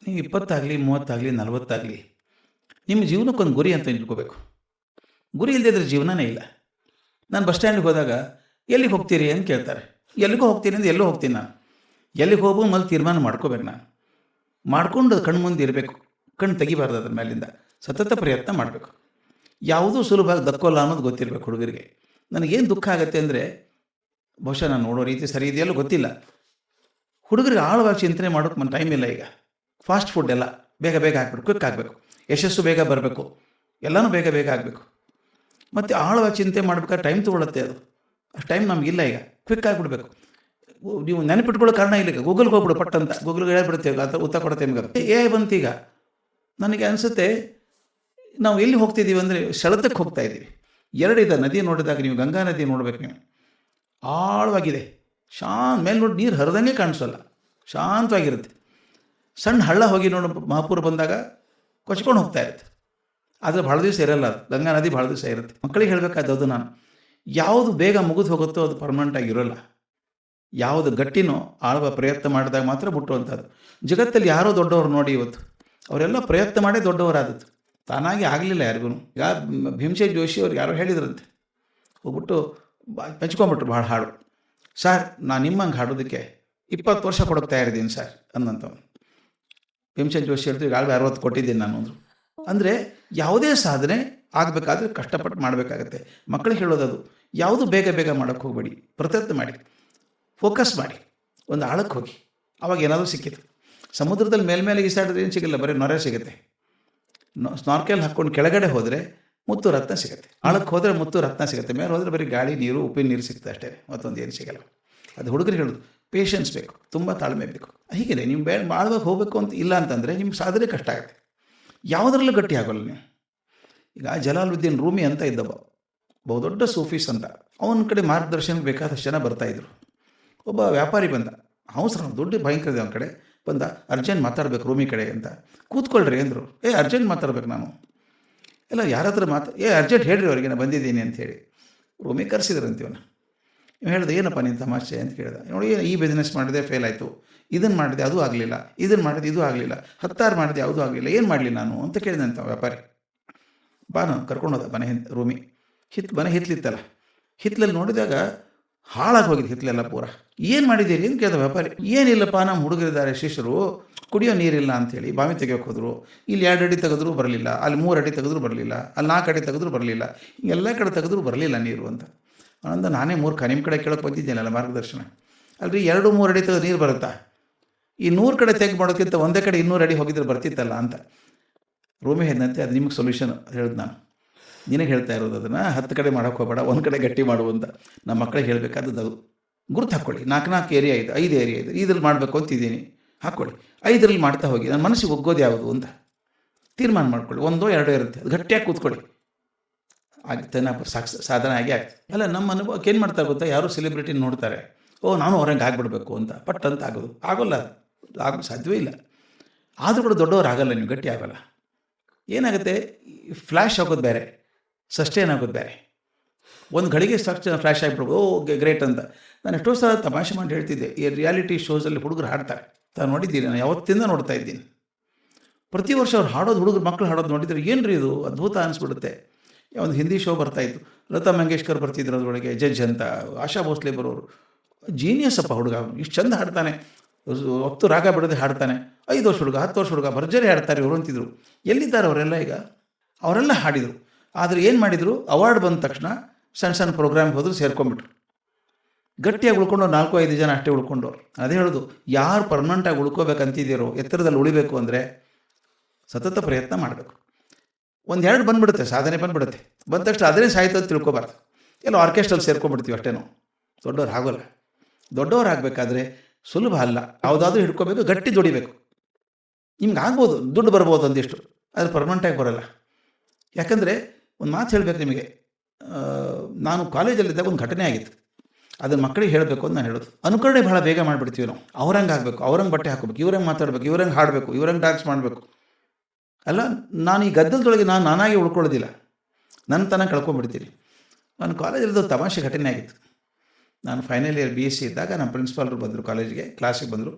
ನೀವು 20 30 40 ನಿಮ್ಮ ಜೀವನಕ್ಕೊಂದು ಗುರಿ ಅಂತ ಇಟ್ಕೋಬೇಕು. ಗುರಿ ಇಲ್ಲದಿದ್ದರೆ ಜೀವನನೇ ಇಲ್ಲ. ನಾನು ಬಸ್ ಸ್ಟ್ಯಾಂಡಿಗೆ ಹೋದಾಗ ಎಲ್ಲಿಗೆ ಹೋಗ್ತೀರಿ ಅಂತ ಕೇಳ್ತಾರೆ. ಎಲ್ಲಿಗೂ ಹೋಗ್ತೀನಿ ಅಂದರೆ ಎಲ್ಲೂ ಹೋಗ್ತೀನಿ ನಾನು. ಎಲ್ಲಿಗೆ ಹೋಗ್ಬೋದು ಮೊದಲು ತೀರ್ಮಾನ ಮಾಡ್ಕೋಬೇಕು. ನಾನು ಮಾಡ್ಕೊಂಡು ಕಣ್ಣು ಮುಂದೆ ಇರಬೇಕು, ಕಣ್ಣು ತೆಗಿಬಾರ್ದು ಅದ್ರ ಮೇಲಿಂದ. ಸತತ ಪ್ರಯತ್ನ ಮಾಡಬೇಕು. ಯಾವುದೂ ಸುಲಭವಾಗಿ ದಕ್ಕೋಲ್ಲ ಅನ್ನೋದು ಗೊತ್ತಿರಬೇಕು ಹುಡುಗರಿಗೆ. ನನಗೇನು ದುಃಖ ಆಗುತ್ತೆ ಅಂದರೆ, ಬಹುಶಃ ನಾನು ನೋಡೋ ರೀತಿ ಸರಿ ಇದೆಯಲ್ಲೂ ಗೊತ್ತಿಲ್ಲ, ಹುಡುಗರಿಗೆ ಆಳವಾಗಿ ಚಿಂತನೆ ಮಾಡೋಕ್ಕೆ ಟೈಮ್ ಇಲ್ಲ. ಈಗ ಫಾಸ್ಟ್ ಫುಡ್ ಎಲ್ಲ ಬೇಗ ಬೇಗ ಹಾಕ್ಬಿಟ್ಟು ಕ್ವಿಕ್ ಆಗಬೇಕು, ಯಶಸ್ಸು ಬೇಗ ಬರಬೇಕು, ಎಲ್ಲನೂ ಬೇಗ ಬೇಗ ಆಗಬೇಕು. ಮತ್ತು ಆಳವಾಗಿ ಚಿಂತೆ ಮಾಡ್ಬೇಕಾದ್ರೆ ಟೈಮ್ ತೊಗೊಳುತ್ತೆ. ಅದು ಅಷ್ಟು ಟೈಮ್ ನಮಗಿಲ್ಲ. ಈಗ ಕ್ವಿಕ್ ಆಗಿಬಿಡ್ಬೇಕು. ನೀವು ನೆನಪಿಟ್ಕೊಳ್ಳೋ ಕಾರಣ ಇಲ್ಲ. ಈಗ ಗೂಗಲ್ಗೆ ಹೋಗ್ಬಿಡು ಪಟ್ಟಂತ, ಗೂಗಲ್ಗೆ ಹೇಳ್ಬಿಡ್ತೇವೆ, ಅದು ಉತ್ತರ ಕೊಡುತ್ತೆ ನಿಮಗೆ. ಬಂತು ಈಗ. ನನಗೆ ಅನಿಸುತ್ತೆ ನಾವು ಎಲ್ಲಿ ಹೋಗ್ತಿದ್ದೀವಿ ಅಂದರೆ ಸೆಳೆತಕ್ಕೆ ಹೋಗ್ತಾ ಇದ್ದೀವಿ. ಎರಡಿದೆ ನದಿ. ನೋಡಿದಾಗ ನೀವು ಗಂಗಾ ನದಿ ನೋಡ್ಬೇಕು. ನೀವು ಆಳವಾಗಿದೆ, ಮೇಲೆ ನೋಡಿ ನೀರು ಹರಿದಂಗೆ ಕಾಣಿಸೋಲ್ಲ, ಶಾಂತವಾಗಿರುತ್ತೆ. ಸಣ್ಣ ಹಳ್ಳ ಹೋಗಿ ನೋಡಿ ಮಹಾಪೂರ್ ಬಂದಾಗ ಕೊಚ್ಕೊಂಡು ಹೋಗ್ತಾ ಇರುತ್ತೆ. ಆದರೆ ಭಾಳ ದಿವಸ ಇರಲ್ಲ ಅದು. ಗಂಗಾ ನದಿ ಭಾಳ ದಿವಸ ಇರುತ್ತೆ. ಮಕ್ಕಳಿಗೆ ಹೇಳಬೇಕಾದದ್ದು ನಾನು, ಯಾವುದು ಬೇಗ ಮುಗಿದು ಹೋಗುತ್ತೋ ಅದು ಪರ್ಮನೆಂಟಾಗಿ ಇರೋಲ್ಲ. ಯಾವುದು ಗಟ್ಟಿನೋ ಆಳುವ ಪ್ರಯತ್ನ ಮಾಡಿದಾಗ ಮಾತ್ರ ಮುಟ್ಟುವಂಥದ್ದು. ಜಗತ್ತಲ್ಲಿ ಯಾರೋ ದೊಡ್ಡವರು ನೋಡಿ ಇವತ್ತು, ಅವರೆಲ್ಲ ಪ್ರಯತ್ನ ಮಾಡೇ ದೊಡ್ಡವರಾದದ್ದು, ತಾನಾಗಿ ಆಗಲಿಲ್ಲ ಯಾರಿಗೂ. ಈಗ ಭೀಮಸೇನ್ ಜೋಶಿ ಅವ್ರಿಗೆ ಯಾರೋ ಹೇಳಿದ್ರಂತೆ, ಹೋಗ್ಬಿಟ್ಟು ಮೆಚ್ಕೊಂಬಿಟ್ರು ಭಾಳ ಹಾಡು. ಸರ್, ನಾನು ನಿಮ್ಮಂಗೆ ಹಾಡೋದಕ್ಕೆ 20 ವರ್ಷ ಕೊಡೋಕೆ ತಯಾರಿದ್ದೀನಿ ಸರ್ ಅಂದಂಥವ್ನು. ಭೀಮಸೇನ್ ಜೋಶಿ ಹೇಳಿದ್ರು, ಈಗ 60 ಕೊಟ್ಟಿದ್ದೀನಿ ನಾನು ಅಂದರು. ಅಂದರೆ ಯಾವುದೇ ಸಾಧನೆ ಆಗಬೇಕಾದ್ರೆ ಕಷ್ಟಪಟ್ಟು ಮಾಡಬೇಕಾಗತ್ತೆ. ಮಕ್ಕಳಿಗೆ ಹೇಳೋದದು, ಯಾವುದು ಬೇಗ ಬೇಗ ಮಾಡೋಕ್ಕೆ ಹೋಗಬೇಡಿ, ಪ್ರಯತ್ನ ಮಾಡಿ, ಫೋಕಸ್ ಮಾಡಿ, ಒಂದು ಆಳಕ್ಕೆ ಹೋಗಿ. ಆವಾಗ ಏನಾದರೂ ಸಿಕ್ಕಿತು. ಸಮುದ್ರದಲ್ಲಿ ಮೇಲ್ಮೇಲೆ ಈಸಾಡಿದ್ರೆ ಏನು ಸಿಗಲ್ಲ, ಬರೀ ನೊರೆ ಸಿಗುತ್ತೆ. ಸ್ನಾರ್ಕೆಲ್ ಹಾಕ್ಕೊಂಡು ಕೆಳಗಡೆ ಹೋದರೆ ಮುತ್ತು ರತ್ನ ಸಿಗುತ್ತೆ, ಆಳಕ್ಕೆ ಹೋದರೆ ಮುತ್ತು ರತ್ನ ಸಿಗುತ್ತೆ, ಮೇಲೆ ಹೋದರೆ ಬರೀ ಗಾಳಿ ನೀರು, ಉಪ್ಪಿನ ನೀರು ಸಿಗುತ್ತೆ ಅಷ್ಟೇ, ಮತ್ತೊಂದು ಏನು ಸಿಗಲ್ಲ. ಅದು ಹುಡುಗರಿಗೆ ಹೇಳೋದು, ಪೇಷನ್ಸ್ ಬೇಕು, ತುಂಬ ತಾಳ್ಮೆ ಬೇಕು. ಹೀಗಿದೆ ನೀವು ಆಳವಾಗಿ ಹೋಗಬೇಕು ಅಂತ ಇಲ್ಲ ಅಂತಂದರೆ ನಿಮ್ಗೆ ಸಾಧನೆ ಕಷ್ಟ ಆಗುತ್ತೆ. ಯಾವುದರಲ್ಲೂ ಗಟ್ಟಿ ಆಗೋಲ್ಲ ನೀವು. ಈಗ ಜಲಾಲುದ್ದೀನ್ ರೂಮಿ ಅಂತ ಇದ್ದವ, ಬಹುದೊಡ್ಡ ಸೂಫೀಸ್ ಅಂತ. ಅವನ ಕಡೆ ಮಾರ್ಗದರ್ಶನಕ್ಕೆ ಬೇಕಾದಷ್ಟು ಜನ ಬರ್ತಾಯಿದ್ರು. ಒಬ್ಬ ವ್ಯಾಪಾರಿ ಬಂದ, ಅವಸರ ದುಡ್ಡು ಭಯಂಕರ ಇದೆ ಅವನ ಕಡೆ. ಬಂದ, ಅರ್ಜೆಂಟ್ ಮಾತಾಡ್ಬೇಕು ರೂಮಿ ಕಡೆ ಅಂತ. ಕೂತ್ಕೊಳ್ರಿ ಅಂದರು. ಅರ್ಜೆಂಟ್ ಮಾತಾಡ್ಬೇಕು ನಾನು. ಎಲ್ಲ ಯಾರಾದ್ರೂ ಅರ್ಜೆಂಟ್ ಹೇಳ್ರಿ ಅವ್ರಿಗೆ, ನಾನು ಬಂದಿದ್ದೀನಿ ಅಂತ ಹೇಳಿ ರೂಮಿ ಕರೆಸಿದ್ರಂತೀವನ. ನೀವು ಹೇಳಿದೆ, ಏನಪ್ಪ ನೀನು ತಮಾಷೆ ಅಂತ ಕೇಳಿದ. ನೋಡಿ, ಈ ಬಿಸ್ನೆಸ್ ಮಾಡಿದೆ ಫೇಲ್ ಆಯಿತು, ಇದನ್ನು ಮಾಡಿದೆ ಅದು ಆಗಲಿಲ್ಲ, ಇದನ್ನು ಮಾಡಿದೆ ಇದು ಆಗಲಿಲ್ಲ, 10 ಮಾಡಿದೆ ಯಾವುದೂ ಆಗಲಿಲ್ಲ, ಏನು ಮಾಡಲಿ ನಾನು ಅಂತ ಕೇಳಿದಂಥ ವ್ಯಾಪಾರಿ. ನಾನು ಕರ್ಕೊಂಡು ಹೋದ ಮನೆ ರೂಮಿ. ಮನೆ ಹಿತ್ಲಿತ್ತಲ್ಲ, ಹಿತ್ಲಲ್ಲಿ ನೋಡಿದಾಗ ಹಾಳಾಗಿ ಹೋಗಿದೆ ಹಿತ್ಲೆಲ್ಲ ಪೂರ. ಏನು ಮಾಡಿದ್ದೀರಿ ಅಂತ ಕೇಳಿದ ವ್ಯಾಪಾರಿ. ಏನಿಲ್ಲಪ್ಪ, ನಮ್ಮ ಹುಡುಗರಿದ್ದಾರೆ ಶಿಷ್ಯರು, ಕುಡಿಯೋ ನೀರಿಲ್ಲ ಅಂಥೇಳಿ ಬಾವಿ ತೆಗಿಯೋಕೆ ಹೋದರು. ಇಲ್ಲಿ 2 ಅಡಿ ತೆಗೆದ್ರೂ ಬರಲಿಲ್ಲ, ಅಲ್ಲಿ 3 ಅಡಿ ತೆಗೆದ್ರೂ ಬರಲಿಲ್ಲ, ಅಲ್ಲಿ 4 ಅಡಿ ತೆಗೆದ್ರೂ ಬರಲಿಲ್ಲ, ಎಲ್ಲ ಕಡೆ ತೆಗೆದ್ರೂ ಬರಲಿಲ್ಲ ನೀರು ಅಂತ. ಅಂದ ನಾನೇ ಮೂರ್ಖ, ನಿಮ್ಮ ಕಡೆ ಕೇಳೋಕೆ ಬಂದಿದ್ದೇನಲ್ಲ ಮಾರ್ಗದರ್ಶನ. ಅಲ್ರಿ 2-3 ಅಡಿ ತೆಗೆದು ನೀರು ಬರುತ್ತಾ? ಈ 100 ಕಡೆ ತೆಗೆದು ಮಾಡೋಕ್ಕಿಂತ ಒಂದೇ ಕಡೆ 200 ಅಡಿ ಹೋಗಿದ್ರೆ ಬರ್ತಿತ್ತಲ್ಲ ಅಂತ. ರೂಮಿ ಹೇಳಿದಂತೆ, ಅದು ನಿಮಗೆ ಸೊಲ್ಯೂಷನ್ ಹೇಳಿದ್ ನಾನು. ನಿನಗೆ ಹೇಳ್ತಾ ಇರೋದು ಅದನ್ನು 10 ಕಡೆ ಮಾಡೋಕ್ಕೆ ಹೋಗಬೇಡ, 1 ಕಡೆ ಗಟ್ಟಿ ಮಾಡುವಂತ. ನಮ್ಮ ಮಕ್ಕಳಿಗೆ ಹೇಳಬೇಕಾದದ್ದು ಅದು. ಗುರುತು ಹಾಕ್ಕೊಳ್ಳಿ. 4 ಏರಿಯಾ ಇದೆ, 5 ಏರಿಯಾ ಇದೆ, ಇದ್ರಲ್ಲಿ ಮಾಡಬೇಕು ಅಂತಿದ್ದೀನಿ, ಹಾಕ್ಕೊಳ್ಳಿ. 5ರಲ್ಲಿ ಮಾಡ್ತಾ ಹೋಗಿ. ನನ್ನ ಮನಸ್ಸಿಗೆ ಒಗ್ಗೋದು ಯಾವುದು ಅಂತ ತೀರ್ಮಾನ ಮಾಡ್ಕೊಳ್ಳಿ. 1 2 ಇರುತ್ತೆ, ಅದು ಗಟ್ಟಿಯಾಗಿ ಕೂತ್ಕೊಳ್ಳಿ, ಆಗುತ್ತೆ. ಸಾಧನೆ ಆಗೇ ಆಗ್ತದೆ. ಅಲ್ಲ, ನಮ್ಮ ಅನುಭವಕ್ಕೆ ಏನು ಮಾಡ್ತಾರೆ ಗೊತ್ತಾ, ಯಾರು ಸೆಲೆಬ್ರಿಟಿ ನೋಡ್ತಾರೆ, ನಾನು ಅವ್ರಂಗೆ ಆಗ್ಬಿಡ್ಬೇಕು ಅಂತ ಪಟ್ ಅಂತ ಆಗೋದು ಆಗೋಲ್ಲ, ಆಗೋ ಸಾಧ್ಯವೇ ಇಲ್ಲ. ಆದರೂ ಕೂಡ ದೊಡ್ಡವ್ರು ಆಗಲ್ಲ, ನೀವು ಗಟ್ಟಿ ಆಗೋಲ್ಲ. ಏನಾಗುತ್ತೆ, ಫ್ಲ್ಯಾಶ್ ಆಗೋದು ಬೇರೆ, ಸಸ್ಟೇನ್ ಆಗೋದು ಬೇರೆ. ಒಂದು ಘಳಿಗೆ ಫ್ಲ್ಯಾಶ್ ಆಗಿಬಿಡ್ಬೋದು, ಗ್ರೇಟ್ ಅಂತ. ನಾನು ಎಷ್ಟೋ ಸಲ ತಮಾಷೆ ಮಾಡಿ ಹೇಳ್ತಿದ್ದೆ, ಈ ರಿಯಾಲಿಟಿ ಶೋಸಲ್ಲಿ ಹುಡುಗರು ಹಾಡ್ತಾರೆ, ನಾನು ನೋಡಿದ್ದೀನಿ, ನಾನು ಯಾವತ್ತಿಂದ ನೋಡ್ತಾ ಇದ್ದೀನಿ. ಪ್ರತಿ ವರ್ಷ ಅವ್ರು ಹಾಡೋದು, ಹುಡುಗರು ಮಕ್ಕಳು ಹಾಡೋದು ನೋಡಿದರೆ ಏನು ರೀ ಇದು ಅದ್ಭುತ ಅನಿಸ್ಬಿಡುತ್ತೆ. ಒಂದು ಹಿಂದಿ ಶೋ ಬರ್ತಾಯಿತ್ತು, ಲತಾ ಮಂಗೇಶ್ಕರ್ ಬರ್ತಿದ್ರು ಅದರೊಳಗೆ ಜಡ್ಜ್ ಅಂತ. ಆಶಾ ಭೋಸ್ಲೆ ಬರೋರು. ಜೀನಿಯಸ್ ಅಪ್ಪ ಹುಡುಗ, ಇಷ್ಟು ಚಂದ ಹಾಡ್ತಾನೆ, 10 ರಾಗ ಬಿಡದೆ ಹಾಡ್ತಾನೆ. 5 ವರ್ಷ ಹುಡುಗ, 10 ವರ್ಷ ಹುಡುಗ ಭರ್ಜರಿ ಹಾಡ್ತಾರೆ ಇವರು ಅಂತಿದ್ರು. ಎಲ್ಲಿದ್ದಾರೆ ಅವರೆಲ್ಲ ಈಗ? ಅವರೆಲ್ಲ ಹಾಡಿದರು. ಆದರೆ ಏನು ಮಾಡಿದರು, ಅವಾರ್ಡ್ ಬಂದ ತಕ್ಷಣ ಸಣ್ಣ ಸಣ್ಣ ಪ್ರೋಗ್ರಾಮ್ಗೆ ಹೋದ್ರು, ಸೇರ್ಕೊಂಡ್ಬಿಟ್ರು. ಗಟ್ಟಿಯಾಗಿ ಉಳ್ಕೊಂಡು 4-5 ಜನ ಅಷ್ಟೇ ಉಳ್ಕೊಂಡವ್ರು. ಅದೇ ಹೇಳೋದು, ಯಾರು ಪರ್ಮನೆಂಟಾಗಿ ಉಳ್ಕೋಬೇಕಂತಿದ್ದೀರೋ, ಎತ್ತರದಲ್ಲಿ ಉಳಿಬೇಕು ಅಂದರೆ ಸತತ ಪ್ರಯತ್ನ ಮಾಡಬೇಕು. 1-2 ಬಂದುಬಿಡುತ್ತೆ, ಸಾಧನೆ ಬಂದುಬಿಡುತ್ತೆ. ಬಂದ ತಕ್ಷಣ ಅದನ್ನೇ ಸಾಯ್ತು ಅಂತ ತಿಳ್ಕೊಬಾರ್ದು. ಎಲ್ಲ ಆರ್ಕೆಸ್ಟ್ರಲ್ಲಿ ಸೇರ್ಕೊಂಡ್ಬಿಡ್ತೀವಿ ಅಷ್ಟೇ ನಾವು. ದೊಡ್ಡವ್ರು ಆಗೋಲ್ಲ. ದೊಡ್ಡವ್ರು ಆಗಬೇಕಾದ್ರೆ ಸುಲಭ ಅಲ್ಲ. ಯಾವುದಾದ್ರೂ ಹಿಡ್ಕೋಬೇಕು, ಗಟ್ಟಿ ದುಡಿಬೇಕು. ನಿಮ್ಗೆ ಆಗ್ಬೋದು, ದುಡ್ಡು ಬರ್ಬೋದು ಒಂದಿಷ್ಟು, ಆದರೆ ಪರ್ಮನೆಂಟಾಗಿ ಬರೋಲ್ಲ. ಯಾಕಂದರೆ ಒಂದು ಮಾತು ಹೇಳಬೇಕು ನಿಮಗೆ. ನಾನು ಕಾಲೇಜಲ್ಲಿದ್ದಾಗ ಒಂದು ಘಟನೆ ಆಗಿತ್ತು, ಅದನ್ನು ಮಕ್ಕಳಿಗೆ ಹೇಳಬೇಕು ಅಂತ ನಾನು ಹೇಳೋದು. ಅನುಕರಣೆ ಭಾಳ ಬೇಗ ಮಾಡಿಬಿಡ್ತೀವಿ ನಾವು. ಅವ್ರಂಗೆ ಆಗಬೇಕು, ಅವ್ರಂಗೆ ಬಟ್ಟೆ ಹಾಕೋಬೇಕು, ಇವ್ರಂಗೆ ಮಾತಾಡಬೇಕು, ಇವ್ರಂಗೆ ಹಾಡಬೇಕು, ಇವ್ರಂಗೆ ಡ್ಯಾನ್ಸ್ ಮಾಡಬೇಕು. ಅಲ್ಲ, ನಾನು ಈ ಗದ್ದಲದೊಳಗೆ ನಾನಾಗಿ ಉಳ್ಕೊಳ್ಳೋದಿಲ್ಲ, ನನ್ನ ತನ ಕಳ್ಕೊಂಡ್ಬಿಡ್ತೀನಿ. ನಾನು ಕಾಲೇಜಲ್ಲಿದ್ದು ತಮಾಷೆ ಘಟನೆ ಆಗಿತ್ತು. ನಾನು ಫೈನಲ್ ಇಯರ್ BSc ಇದ್ದಾಗ ನಮ್ಮ ಪ್ರಿನ್ಸಿಪಾಲ್ರು ಬಂದರು ಕಾಲೇಜಿಗೆ, ಕ್ಲಾಸಿಗೆ ಬಂದರು.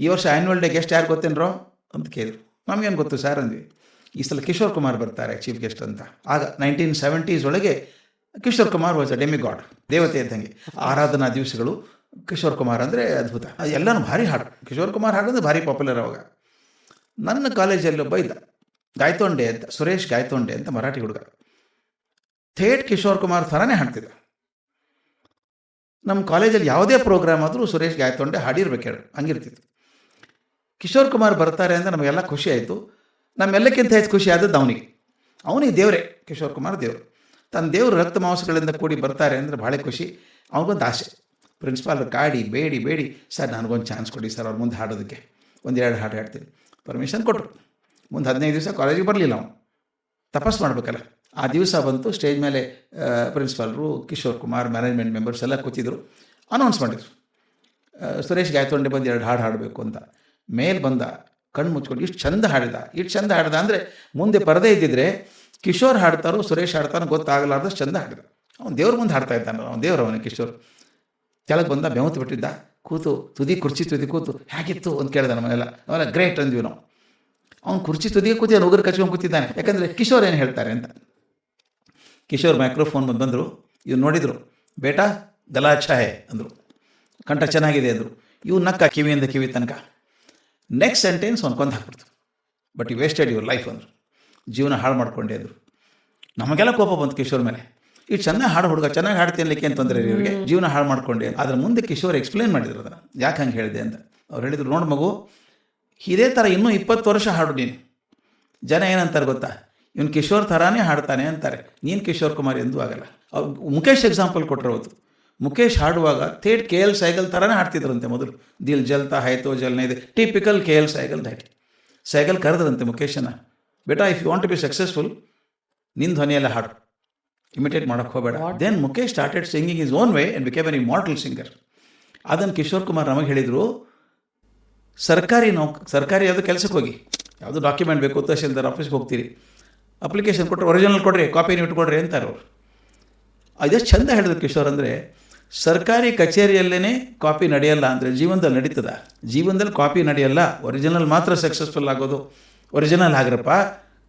ಈ ವರ್ಷ ಆ್ಯನ್ಯುವಲ್ ಡೇ ಗೆಸ್ಟ್ ಯಾರು ಗೊತ್ತೇನ್ರೋ? ಅಂತ ಕೇಳಿದ್ರು. ನಮಗೇನು ಗೊತ್ತು ಸರ್ ಅಂದ್ವಿ. ಈ ಸಲ ಕಿಶೋರ್ ಕುಮಾರ್ ಬರ್ತಾರೆ ಚೀಫ್ ಗೆಸ್ಟ್ ಅಂತ. ಆಗ 1970s ಒಳಗೆ ಕಿಶೋರ್ ಕುಮಾರ್ ವಾಸ್ ಅ ಡೆಮಿಗಾಡ್, ದೇವತೆ ಇದ್ದಂಗೆ. ಆರಾಧನಾ ದಿವಸಗಳು ಕಿಶೋರ್ ಕುಮಾರ್ ಅಂದರೆ ಅದ್ಭುತ. ಎಲ್ಲನೂ ಭಾರಿ ಹಾಡು, ಕಿಶೋರ್ ಕುಮಾರ್ ಹಾಡೋದು ಭಾರಿ ಪಾಪ್ಯುಲರ್ ಅವಾಗ. ನನ್ನ ಕಾಲೇಜಲ್ಲಿ ಒಬ್ಬ ಇದ್ದ, ಗಾಯತೊಂಡೆ ಅಂತ, ಸುರೇಶ್ ಗಾಯತೊಂಡೆ ಅಂತ, ಮರಾಠಿ ಹುಡುಗ. ಥೇಟ್ ಕಿಶೋರ್ ಕುಮಾರ್ ಥರನೇ ಹಾಡ್ತಿದ್ದ. ನಮ್ಮ ಕಾಲೇಜಲ್ಲಿ ಯಾವುದೇ ಪ್ರೋಗ್ರಾಮ್ ಆದರೂ ಸುರೇಶ್ ಗಾಯತೊಂಡೆ ಹಾಡಿರ್ಬೇಕು ಹೇಳಿ, ಹಂಗಿರ್ತಿತ್ತು. ಕಿಶೋರ್ ಕುಮಾರ್ ಬರ್ತಾರೆ ಅಂದರೆ ನಮಗೆಲ್ಲ ಖುಷಿ ಆಯಿತು. ನಮ್ಮೆಲ್ಲಕ್ಕಿಂತ ಹೆಚ್ಚು ಖುಷಿ ಆದದ್ದು ಅವನಿಗೆ ದೇವರೇ, ಕಿಶೋರ್ ಕುಮಾರ್ ದೇವರು. ತನ್ನ ದೇವರು ರಕ್ತ ಮಾಂಸಗಳಿಂದ ಕೂಡಿ ಬರ್ತಾರೆ ಅಂದರೆ ಭಾಳ ಖುಷಿ. ಅವನಿಗೊಂದು ಆಸೆ, ಪ್ರಿನ್ಸಿಪಾಲ್ ಕಾಡಿ ಬೇಡಿ ಸರ್ ನನಗೊಂದು ಚಾನ್ಸ್ ಕೊಡಿ ಸರ್ ಅವ್ರ ಮುಂದೆ ಹಾಡೋದಕ್ಕೆ, 1-2 ಹಾಡು ಹಾಡ್ತೀನಿ. ಪರ್ಮಿಷನ್ ಕೊಟ್ಟರು. ಮುಂದೆ 15 ದಿವಸ ಕಾಲೇಜಿಗೆ ಬರಲಿಲ್ಲ. ಅವನು ತಪಸ್ ಮಾಡಬೇಕಲ್ಲ. ಆ ದಿವಸ ಬಂತು. ಸ್ಟೇಜ್ ಮೇಲೆ ಪ್ರಿನ್ಸಿಪಾಲ್ರು, ಕಿಶೋರ್ ಕುಮಾರ್, ಮ್ಯಾನೇಜ್ಮೆಂಟ್ ಮೆಂಬರ್ಸ್ ಎಲ್ಲ ಕೂತಿದ್ರು. ಅನೌನ್ಸ್ ಮಾಡಿದ್ರು, ಸುರೇಶ್ ಗಾಯತೊಂಡೆ ಬಂದು 2 ಹಾಡು ಹಾಡಬೇಕು ಅಂತ. ಮೇಲೆ ಬಂದ, ಕಣ್ಣು ಮುಚ್ಕೊಂಡು ಇಷ್ಟು ಚಂದ ಹಾಡಿದ ಅಂದರೆ ಮುಂದೆ ಪರದೆ ಇದ್ದಿದ್ರೆ ಕಿಶೋರ್ ಹಾಡ್ತಾರೋ ಸುರೇಶ್ ಹಾಡ್ತಾರೋ ಗೊತ್ತಾಗಲಾರ್ದಷ್ಟು ಚಂದ ಹಾಡಿದ. ಅವ್ನು ದೇವ್ರ ಮುಂದೆ ಹಾಡ್ತಾ ಇದ್ದಾನೆ, ಅವ್ನು ದೇವ್ರು ಅವನು ಕಿಶೋರ್. ಕೆಳಗೆ ಬಂದ, ಬೆಮತು ಬಿಟ್ಟಿದ್ದ, ಕೂತು ಕುರ್ಚಿ ತುದಿ ಕೂತು ಹೇಗಿತ್ತು ಅಂತ ಕೇಳಿದ. ನಮ್ಮನೆಲ್ಲ ಅವೆಲ್ಲ ಗ್ರೇಟ್ ಅಂದ್ವಿ ನಾವು. ಅವ್ನು ಕುರ್ಚಿ ತುದಿಗೆ ಕೂತಿ ಉಗುರು ಕಚ್ಕೊಂಡು ಕೂತಿದ್ದಾನೆ, ಯಾಕಂದರೆ ಕಿಶೋರ್ ಏನು ಹೇಳ್ತಾರೆ ಅಂತ. ಕಿಶೋರ್ ಮೈಕ್ರೋಫೋನ್ ಬಂದರು, ಇವ್ರು ನೋಡಿದರು. ಬೇಟಾ ಗಲಾ ಅಚ್ಚಾ ಹೈ ಅಂದರು, ಕಂಠ ಚೆನ್ನಾಗಿದೆ ಅಂದರು. ಇವು ನಕ್ಕ ಕಿವಿಯಿಂದ ಕಿವಿ ತನಕ. ನೆಕ್ಸ್ಟ್ ಸೆಂಟೆನ್ಸ್ ಅವ್ನು ಕೊಂದು ಹಾಕ್ಬಿಡ್ತು. But you wasted your life ಅಂದರು, ಜೀವನ ಹಾಳು ಮಾಡ್ಕೊಂಡೆ ಅಂದರು. ನಮಗೆಲ್ಲ ಕೋಪ ಬಂತು ಕಿಶೋರ್ ಮೇಲೆ. ಇಷ್ಟು ಚೆನ್ನಾಗಿ ಹಾಡು ಹುಡುಗ, ಚೆನ್ನಾಗಿ ಹಾಡ್ತಿನ್ಲಿಕ್ಕೆ ಅಂತಂದರೆ ಇವರಿಗೆ ಜೀವನ ಹಾಳು ಮಾಡ್ಕೊಂಡೆ. ಅದ್ರ ಮುಂದೆ ಕಿಶೋರ್ ಎಕ್ಸ್ಪ್ಲೇನ್ ಮಾಡಿದ್ರು ಅದನ್ನು, ಯಾಕೆ ಹಂಗೆ ಹೇಳಿದೆ ಅಂತ. ಅವ್ರು ಹೇಳಿದ್ರು, ನೋಡು ಮಗು, ಇದೇ ಥರ ಇನ್ನೂ 20 ವರ್ಷ ಹಾಡು ನೀನು. ಜನ ಏನಂತಾರೆ ಗೊತ್ತಾ, ಇವನು ಕಿಶೋರ್ ಥರಾನೇ ಹಾಡ್ತಾನೆ ಅಂತಾರೆ. ನೀನು ಕಿಶೋರ್ ಕುಮಾರ್ ಎಂದೂ ಆಗಲ್ಲ. ಅವ್ರು ಮುಖೇಶ್ ಎಕ್ಸಾಂಪಲ್ ಕೊಟ್ಟರು ಅವತ್ತು. ಮುಖೇಶ್ ಹಾಡುವಾಗ ಥೇಟ್ KL ಸೈಗಲ್ ಥರನೇ ಹಾಡ್ತಿದ್ರಂತೆ ಮೊದಲು. ದಿಲ್ ಜಲ್ತಾ ಹೈತೋ ಜಲ್ನೇ ಇದೆ, typical KL Saigal that. Saigal ಕರೆದ್ರಂತೆ ಮುಖೇಶನ, ಬೇಟಾ if you want to be successful, ನಿನ್ನ ಧ್ವನಿಯೆಲ್ಲ ಹಾಡು, ಇಮಿಟೇಟ್ ಮಾಡೋಕ್ಕೆ ಹೋಗಬೇಡ. Then Mukesh started singing his own way and became an immortal singer. ಅದನ್ನು ಕಿಶೋರ್ ಕುಮಾರ್ ನಮಗೆ ಹೇಳಿದರು, ಸರ್ಕಾರಿ ಯಾವುದೋ ಕೆಲಸಕ್ಕೆ ಹೋಗಿ, ಯಾವುದೋ ಡಾಕ್ಯುಮೆಂಟ್ ಬೇಕು, ತಹಶೀಲ್ದಾರ್ ಆಫೀಸ್ಗೆ ಹೋಗ್ತೀರಿ, ಅಪ್ಲಿಕೇಶನ್ ಕೊಟ್ಟರೆ ಒರಿಜಿನಲ್ ಕೊಡ್ರಿ, ಕಾಪಿ ನೀವು ಇಟ್ಕೊಡ್ರಿ ಅಂತಾರೆ ಅವರು. ಅದೆಷ್ಟು ಚಂದ ಹೇಳಿದ್ರು ಕಿಶೋರ್. ಅಂದರೆ ಸರ್ಕಾರಿ ಕಚೇರಿಯಲ್ಲೇ ಕಾಪಿ ನಡೆಯಲ್ಲ ಅಂದರೆ ಜೀವನದಲ್ಲಿ ನಡೀತದ? ಜೀವನದಲ್ಲಿ ಕಾಪಿ ನಡೆಯಲ್ಲ, ಒರಿಜಿನಲ್ ಮಾತ್ರ ಸಕ್ಸಸ್ಫುಲ್ ಆಗೋದು. ಒರಿಜಿನಲ್ ಆಗಿರಪ್ಪ,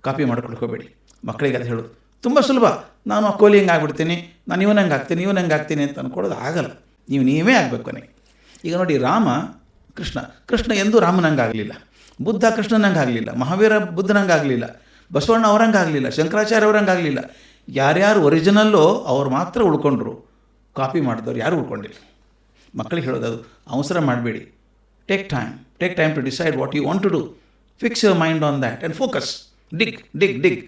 ಕಾಪಿ ಮಾಡ್ಕೊಳ್ಕೋಬೇಡಿ. ಮಕ್ಕಳಿಗೆ ಅದು ಹೇಳೋದು ತುಂಬ ಸುಲಭ. ನಾನು ಕೊಹ್ಲಿ ಹಿಂಗೆ ಆಗ್ಬಿಡ್ತೀನಿ, ನಾನು ಇವನಂಗೆ ಆಗ್ತೀನಿ ಅಂತ ಅಂದ್ಕೊಳ್ಳೋದು ಆಗಲ್ಲ. ನೀವೇ ಆಗಬೇಕು ಕೊನೆಗೆ. ಈಗ ನೋಡಿ, ಕೃಷ್ಣ ಎಂದೂ ರಾಮನಂಗೆ ಆಗಲಿಲ್ಲ, ಬುದ್ಧ ಕೃಷ್ಣನಂಗೆ ಆಗಲಿಲ್ಲ, ಮಹಾವೀರ ಬುದ್ಧನಂಗೆ ಆಗಲಿಲ್ಲ, ಬಸವಣ್ಣ ಅವರಂಗೆ ಆಗಲಿಲ್ಲ, ಶಂಕರಾಚಾರ್ಯ ಅವರಂಗೆ ಆಗಲಿಲ್ಲ. ಯಾರ್ಯಾರು ಒರಿಜಿನಲ್ಲೋ ಅವ್ರು ಮಾತ್ರ ಉಳ್ಕೊಂಡ್ರು, ಕಾಪಿ ಮಾಡಿದವ್ರು ಯಾರು ಉಳ್ಕೊಂಡಿಲ್ಲ. ಮಕ್ಕಳಿಗೆ ಹೇಳೋದು ಅದು, ಅವಸರ ಮಾಡಬೇಡಿ. Take time to decide what you want to do. Fix your mind on that and focus. Dig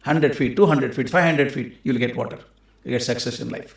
100 feet, 200 feet, 500 feet, you will get water. You get success in life.